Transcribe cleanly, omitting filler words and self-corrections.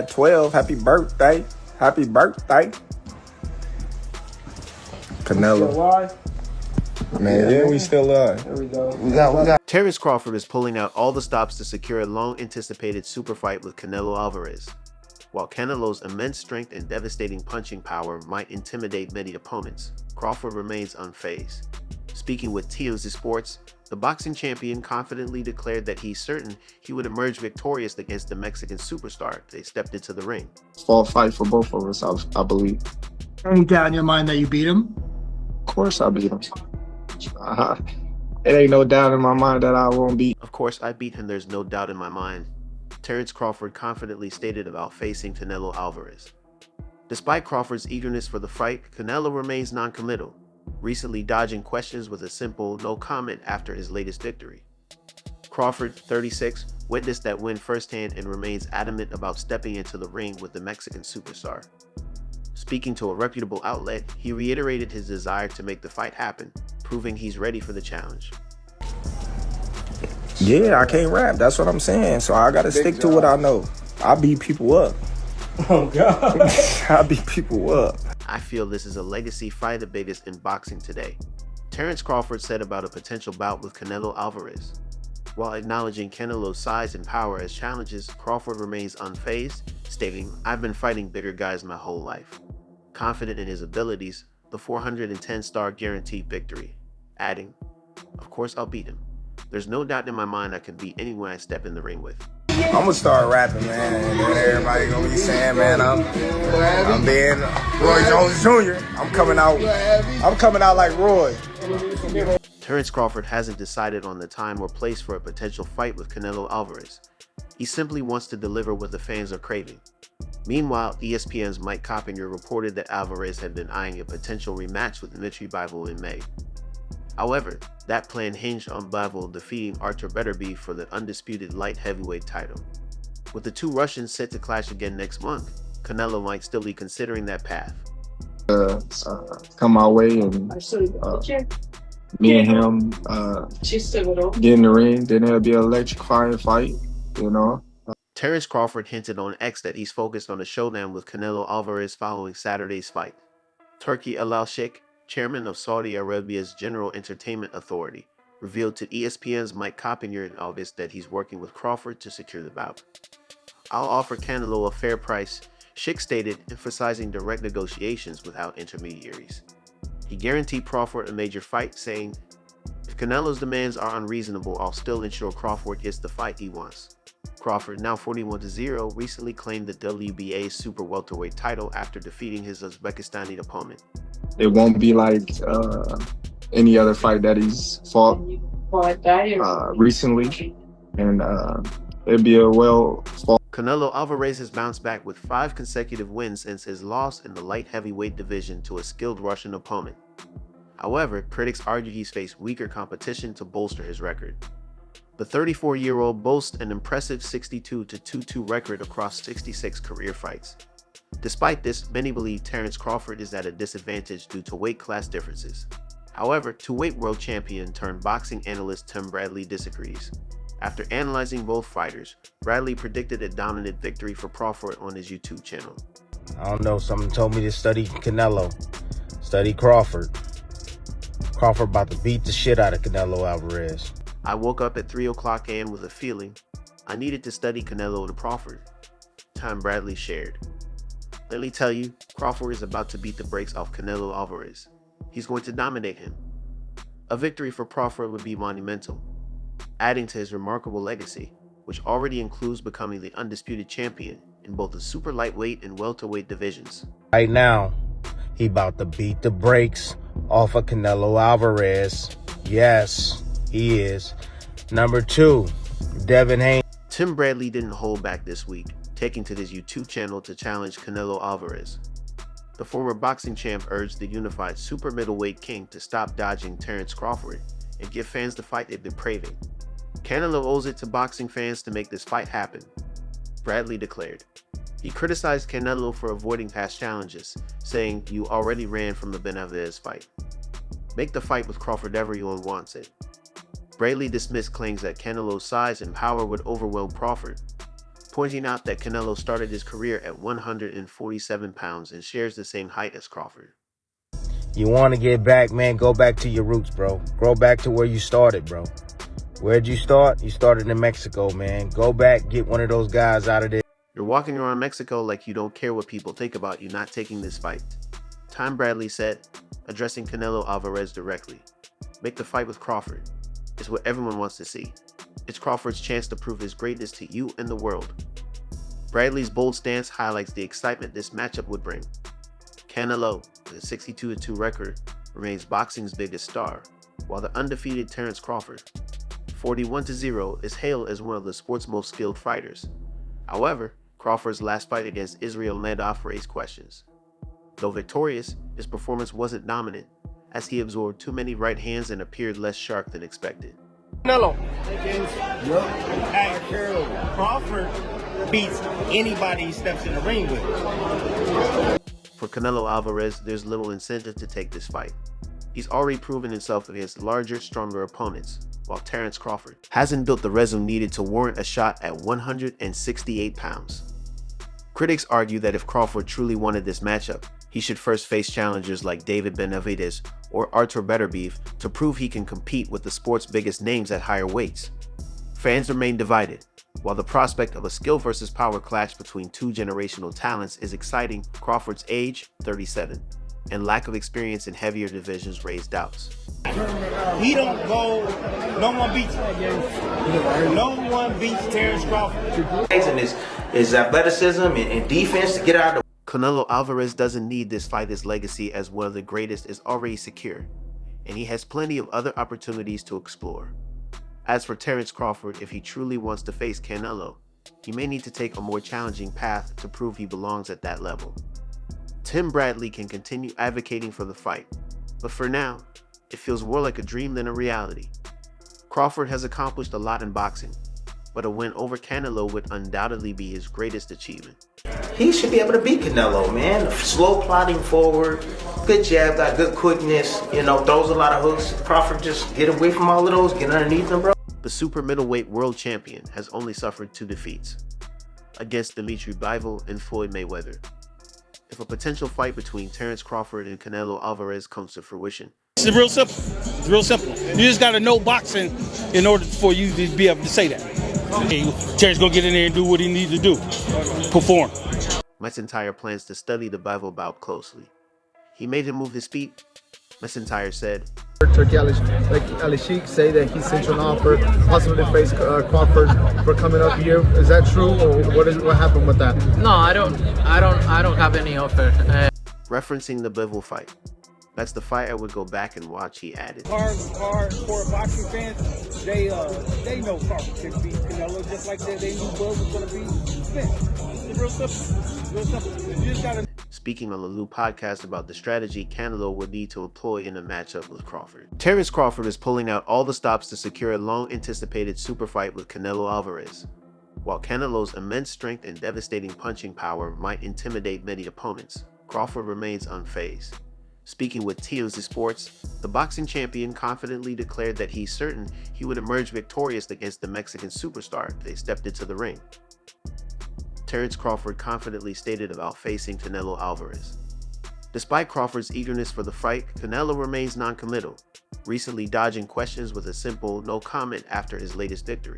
at 12. Happy birthday. Happy birthday. Canelo. Man, yeah, we still live. There we go. We got. Terence Crawford is pulling out all the stops to secure a long-anticipated super fight with Canelo Álvarez. While Canelo's immense strength and devastating punching power might intimidate many opponents, Crawford remains unfazed. Speaking with TMZ Sports, the boxing champion confidently declared that he's certain he would emerge victorious against the Mexican superstar if they stepped into the ring. Fall fight for both of us, I believe. Any doubt in your mind that you beat him? Of course I beat him. It ain't no doubt in my mind that I won't beat. Of course I beat him, there's no doubt in my mind, Terence Crawford confidently stated about facing Canelo Álvarez. Despite Crawford's eagerness for the fight, Canelo remains non-committal, recently dodging questions with a simple no comment after his latest victory. Crawford, 36, witnessed that win firsthand and remains adamant about stepping into the ring with the Mexican superstar. Speaking to a reputable outlet, he reiterated his desire to make the fight happen, proving he's ready for the challenge. Yeah, I can't rap. That's what I'm saying. So I got to stick to what I know. I beat people up. Oh, God. I beat people up. I feel this is a legacy fight, the biggest in boxing today, Terence Crawford said about a potential bout with Canelo Álvarez. While acknowledging Canelo's size and power as challenges, Crawford remains unfazed, stating, "I've been fighting bigger guys my whole life." Confident in his abilities, the 410-star guaranteed victory, adding, "Of course I'll beat him. There's no doubt in my mind I can beat anyone I step in the ring with." I'm gonna start rapping, man, and then everybody gonna be saying, man, I'm being Roy Jones Jr. I'm coming out like Roy. Terence Crawford hasn't decided on the time or place for a potential fight with Canelo Álvarez. He simply wants to deliver what the fans are craving. Meanwhile, ESPN's Mike Coppinger reported that Alvarez had been eyeing a potential rematch with Mitri Bivol in May. However, that plan hinged on Bivol defeating Artur Beterbiev for the undisputed light heavyweight title. With the two Russians set to clash again next month, Canelo might still be considering that path. Come my way and me and him get in the ring, then it'll be an electrifying fight, you know. Terence Crawford hinted on X that he's focused on a showdown with Canelo Álvarez following Saturday's fight. Turki Al-Sheikh, chairman of Saudi Arabia's General Entertainment Authority, revealed to ESPN's Mike Coppinger in August that he's working with Crawford to secure the bout. "I'll offer Canelo a fair price," Sheikh stated, emphasizing direct negotiations without intermediaries. He guaranteed Crawford a major fight, saying, "If Canelo's demands are unreasonable, I'll still ensure Crawford gets the fight he wants." Crawford, now 41-0, recently claimed the WBA super welterweight title after defeating his Uzbekistani opponent. It won't be like any other fight that he's fought recently, and it'll be a well-fought. Canelo Álvarez has bounced back with 5 consecutive wins since his loss in the light heavyweight division to a skilled Russian opponent. However, critics argue he's faced weaker competition to bolster his record. The 34-year-old boasts an impressive 62-22 record across 66 career fights. Despite this, many believe Terence Crawford is at a disadvantage due to weight class differences. However, two-weight world champion turned boxing analyst Tim Bradley disagrees. After analyzing both fighters, Bradley predicted a dominant victory for Crawford on his YouTube channel. I don't know, someone told me to study Canelo, study Crawford. Crawford about to beat the shit out of Canelo Álvarez. "I woke up at 3:00 a.m. with a feeling I needed to study Canelo and Crawford," Tom Bradley shared. "Let me tell you, Crawford is about to beat the brakes off Canelo Álvarez. He's going to dominate him. A victory for Crawford would be monumental, adding to his remarkable legacy, which already includes becoming the undisputed champion in both the super lightweight and welterweight divisions." Right now, he about to beat the brakes off of Canelo Álvarez. Yes, he is. Number 2, Devin Haney. Tim Bradley didn't hold back this week, taking to his YouTube channel to challenge Canelo Álvarez. The former boxing champ urged the unified super middleweight king to stop dodging Terence Crawford and give fans the fight they've been craving. "Canelo owes it to boxing fans to make this fight happen," Bradley declared. He criticized Canelo for avoiding past challenges, saying, "You already ran from the Benavidez fight. Make the fight with Crawford if everyone wants it." Bradley dismissed claims that Canelo's size and power would overwhelm Crawford, pointing out that Canelo started his career at 147 pounds and shares the same height as Crawford. You want to get back, man, go back to your roots, bro. Go back to where you started, bro. Where'd you start? You started in Mexico, man. Go back, get one of those guys out of there. You're walking around Mexico like you don't care what people think about you not taking this fight. Tom Bradley said, addressing Canelo Álvarez directly, "Make the fight with Crawford. It's what everyone wants to see. It's Crawford's chance to prove his greatness to you and the world." Bradley's bold stance highlights the excitement this matchup would bring. Canelo, with a 62-2 record, remains boxing's biggest star, while the undefeated Terence Crawford, 41-0, is hailed as one of the sport's most skilled fighters. However, Crawford's last fight against Israel Nadolf raised questions. Though victorious, his performance wasn't dominant, as he absorbed too many right hands and appeared less sharp than expected. Canelo. Crawford beats anybody he steps in the ring with. For Canelo Álvarez, there's little incentive to take this fight. He's already proven himself against larger, stronger opponents, while Terence Crawford hasn't built the resume needed to warrant a shot at 168 pounds. Critics argue that if Crawford truly wanted this matchup, he should first face challengers like David Benavidez or Artur Beterbiev to prove he can compete with the sport's biggest names at higher weights. Fans remain divided. While the prospect of a skill versus power clash between two generational talents is exciting, Crawford's age, 37, and lack of experience in heavier divisions raise doubts. He don't go, no one beats him. No one beats Terence Crawford. His athleticism and defense to get out of the Canelo Álvarez doesn't need this fight. His legacy as one of the greatest is already secure, and he has plenty of other opportunities to explore. As for Terence Crawford, if he truly wants to face Canelo, he may need to take a more challenging path to prove he belongs at that level. Tim Bradley can continue advocating for the fight, but for now, it feels more like a dream than a reality. Crawford has accomplished a lot in boxing, but a win over Canelo would undoubtedly be his greatest achievement. He should be able to beat Canelo, man. Slow plodding forward, good jab, got good quickness, throws a lot of hooks. Crawford just get away from all of those, get underneath them, bro. The super middleweight world champion has only suffered 2 defeats, against Dimitri Bivol and Floyd Mayweather. If a potential fight between Terence Crawford and Canelo Álvarez comes to fruition, it's real simple. It's real simple. You just got to know boxing in order for you to be able to say that. Hey, Terry's gonna get in there and do what he needs to do, perform. McIntyre plans to study the Bivol bout closely. He made him move his feet. McIntyre said, Turkey Alishik say that he sent you an offer, possibly to face Crawford for coming up here. Is that true, or what happened with that? No, I don't have any offer. Referencing the Bivol fight, "That's the fight I would go back and watch," he added. Hardcore boxing fans, they know Crawford can beat Canelo just like they knew Bud was gonna beat Spence. It's real simple. Real simple. You just gotta. Speaking on the Lou podcast about the strategy Canelo would need to employ in a matchup with Crawford. Terence Crawford is pulling out all the stops to secure a long-anticipated super fight with Canelo Álvarez. While Canelo's immense strength and devastating punching power might intimidate many opponents, Crawford remains unfazed. Speaking with TMZ Sports, the boxing champion confidently declared that he's certain he would emerge victorious against the Mexican superstar if they stepped into the ring. Terence Crawford confidently stated about facing Canelo Álvarez. Despite Crawford's eagerness for the fight, Canelo remains non-committal, recently dodging questions with a simple no comment after his latest victory.